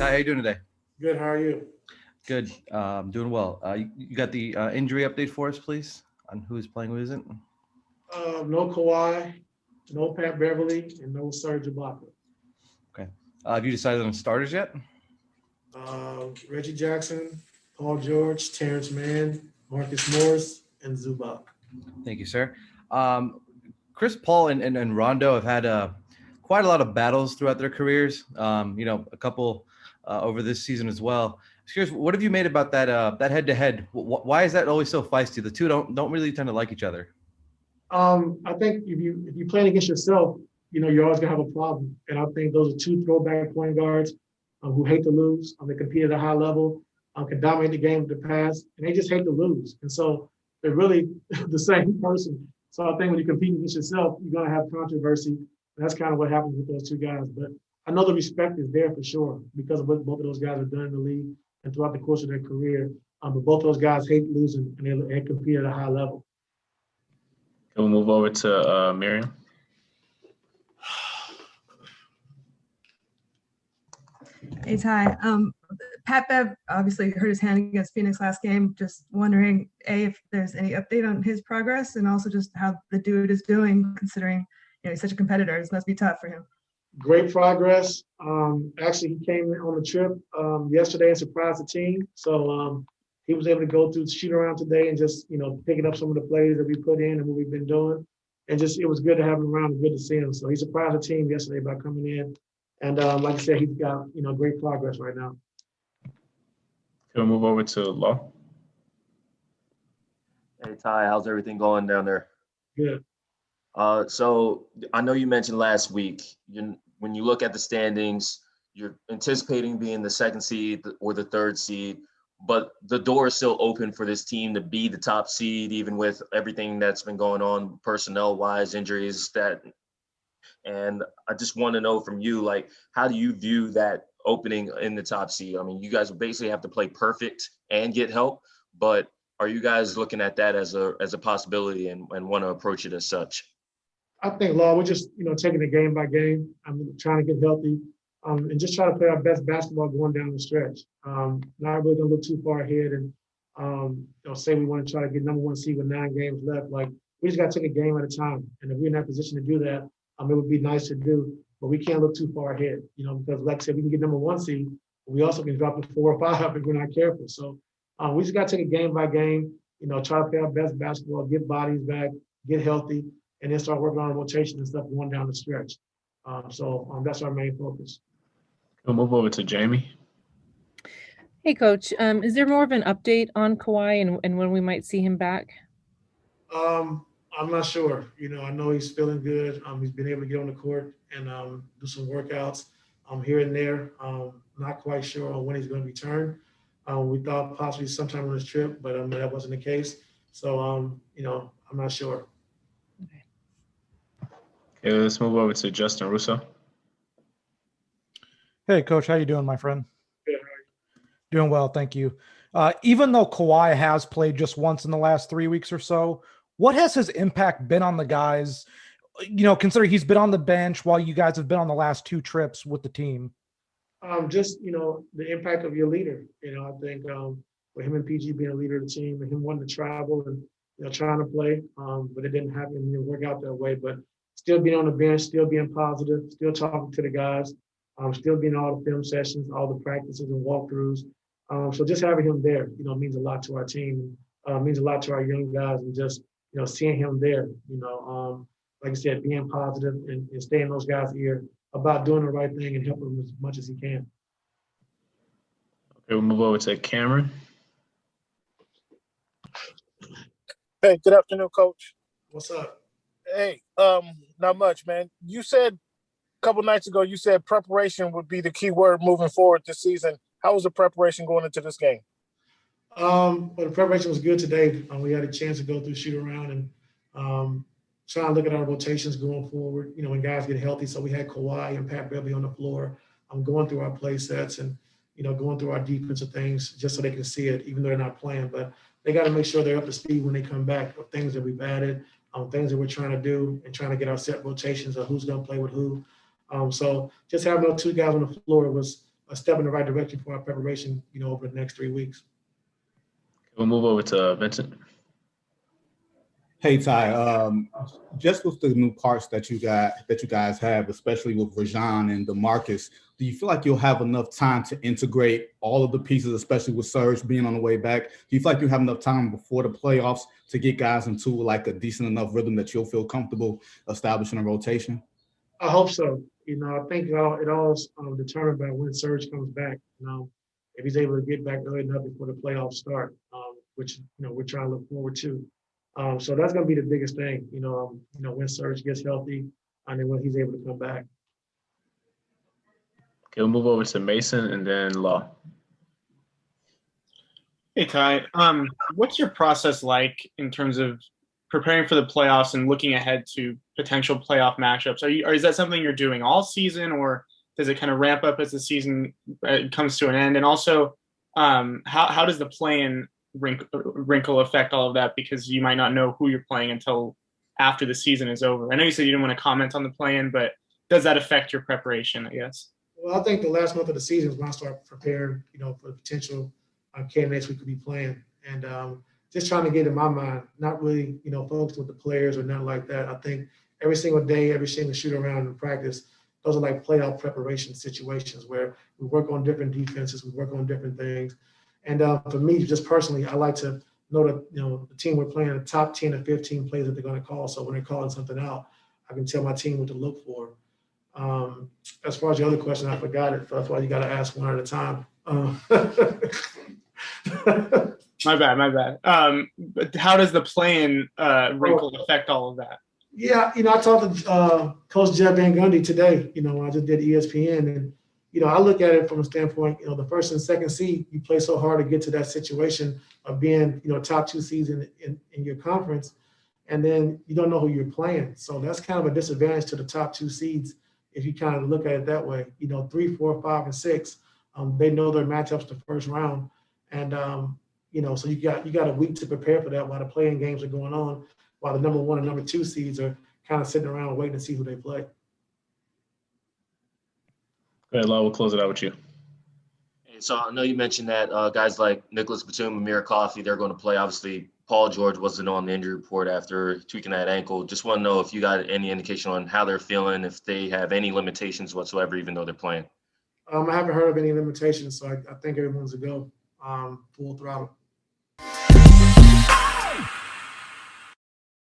Ty, how you doing today? Good. How are you? Good. Doing well. You got the injury update for us, please, on who's playing, who isn't? No Kawhi, no Pat Beverley, and no Serge Ibaka. Okay. Have you decided on starters yet? Reggie Jackson, Paul George, Terrence Mann, Marcus Morris, and Zubac. Thank you, sir. Chris Paul and Rondo have had quite a lot of battles throughout their careers. A couple over this season as well. I was curious, what have you made about that head-to-head? Why is that always so feisty? The two don't really tend to like each other. I think if you playing against yourself, you're always gonna have a problem. And I think those are two throwback point guards who hate to lose. They compete at a high level, can dominate the game with the pass, and they just hate to lose. And so they're really the same person. So I think when you compete against yourself, you're gonna have controversy. And that's kind of what happens with those two guys. But I know the respect is there for sure because of what both of those guys have done in the league and throughout the course of their career. But both those guys hate losing and they compete at a high level. We'll move over to Miriam. Hey, Ty. Pat Bev obviously hurt his hand against Phoenix last game. Just wondering, A, if there's any update on his progress and also just how the dude is doing considering he's such a competitor. This must be tough for him. Great progress. Actually, he came on the trip yesterday and surprised the team. So he was able to go through the shoot around today and just, picking up some of the plays that we put in and what we've been doing. And just it was good to have him around and good to see him. So he surprised the team yesterday by coming in. And like I said, he's got, great progress right now. We'll move over to Law. Hey, Ty, how's everything going down there? Good. So I know you mentioned last week, when you look at the standings, you're anticipating being the second seed or the third seed, but the door is still open for this team to be the top seed, even with everything that's been going on personnel-wise, injuries, and I just want to know from you, how do you view that opening in the top seed? I mean, you guys basically have to play perfect and get help, but are you guys looking at that as a possibility and want to approach it as such? I think, Law, we're just, taking it game by game. I'm trying to get healthy and just try to play our best basketball going down the stretch. Not really going to look too far ahead and, say we want to try to get number one seed with 9 games left. We just got to take a game at a time. And if we're in that position to do that, it would be nice to do, but we can't look too far ahead, because like I said, we can get number one seed, but we also can drop to 4 or 5 if we're not careful. So we just got to take it game by game, try to play our best basketball, get bodies back, get healthy, and then start working on rotation and stuff going down the stretch. So that's our main focus. We'll move over to Jamie. Hey, Coach. Is there more of an update on Kawhi and when we might see him back? I'm not sure. I know he's feeling good. He's been able to get on the court and do some workouts here and there. Not quite sure on when he's going to return. We thought possibly sometime on his trip, but that wasn't the case. So, I'm not sure. Okay, let's move over to Justin Russo. Hey, Coach. How you doing, my friend? Good. Doing well, thank you. Even though Kawhi has played just once in the last 3 weeks or so, what has his impact been on the guys, considering he's been on the bench while you guys have been on the last 2 trips with the team? Just, the impact of your leader. I think with him and PG being a leader of the team and him wanting to travel and, trying to play, but it didn't happen, work out that way. But still being on the bench, still being positive, still talking to the guys, still being in all the film sessions, all the practices and walkthroughs. So just having him there, means a lot to our team, means a lot to our young guys, and just, seeing him there, like I said, being positive and staying those guys' ear about doing the right thing and helping them as much as he can. Okay, we'll move over to Cameron. Hey, good afternoon, Coach. What's up? Hey, not much, man. You said a couple nights ago, you said preparation would be the key word moving forward this season. How was the preparation going into this game? Well, the preparation was good today. We had a chance to go through shoot around and try to look at our rotations going forward, when guys get healthy. So we had Kawhi and Pat Beverley on the floor. I'm going through our play sets and, going through our defensive things just so they can see it, even though they're not playing. But they got to make sure they're up to speed when they come back with things that we've added, things that we're trying to do and trying to get our set rotations of who's going to play with who. So just having those 2 guys on the floor was a step in the right direction for our preparation, over the next 3 weeks. We'll move over to Vincent. Hey Ty, just with the new parts that you guys have, especially with Rajon and DeMarcus, do you feel like you'll have enough time to integrate all of the pieces, especially with Serge being on the way back? Do you feel like you have enough time before the playoffs to get guys into like a decent enough rhythm that you'll feel comfortable establishing a rotation? I hope so. I think it all is determined by when Serge comes back. If he's able to get back early enough before the playoffs start, which we're trying to look forward to. So that's going to be the biggest thing. When Serge gets healthy, and then when he's able to come back. Okay, we'll move over to Mason and then Law. Hey Ty, what's your process like in terms of preparing for the playoffs and looking ahead to potential playoff matchups? Is that something you're doing all season, or does it kind of ramp up as the season comes to an end? And also, how does the play-in wrinkle affect all of that, because you might not know who you're playing until after the season is over? I know you said you didn't want to comment on the play-in, but does that affect your preparation, I guess? Well, I think the last month of the season is when I start preparing, for the potential candidates we could be playing. And just trying to get in my mind, not really, focused with the players or nothing like that. I think every single day, every single shoot around in practice, those are like playoff preparation situations where we work on different defenses, we work on different things. And for me, just personally, I like to know that, the team we're playing, the top 10 or 15 plays that they're going to call. So when they're calling something out, I can tell my team what to look for. As far as the other question, I forgot it. That's why you got to ask one at a time. My bad. But how does the play-in wrinkle affect all of that? Yeah, I talked to Coach Jeff Van Gundy today, when I just did ESPN. And, I look at it from a standpoint, the first and second seed, you play so hard to get to that situation of being, top 2 seeds in your conference. And then you don't know who you're playing. So that's kind of a disadvantage to the top 2 seeds if you kind of look at it that way. 3, 4, 5, and 6, they know their matchups the first round. And, so you got a week to prepare for that while the play-in games are going on, while the number 1 and number 2 seeds are kind of sitting around waiting to see who they play. Go ahead, Law, we'll close it out with you. So I know you mentioned that guys like Nicholas Batum, Amir Coffey, they're going to play. Obviously, Paul George wasn't on the injury report after tweaking that ankle. Just want to know if you got any indication on how they're feeling, if they have any limitations whatsoever, even though they're playing. I haven't heard of any limitations, so I think everyone's a go, full throttle.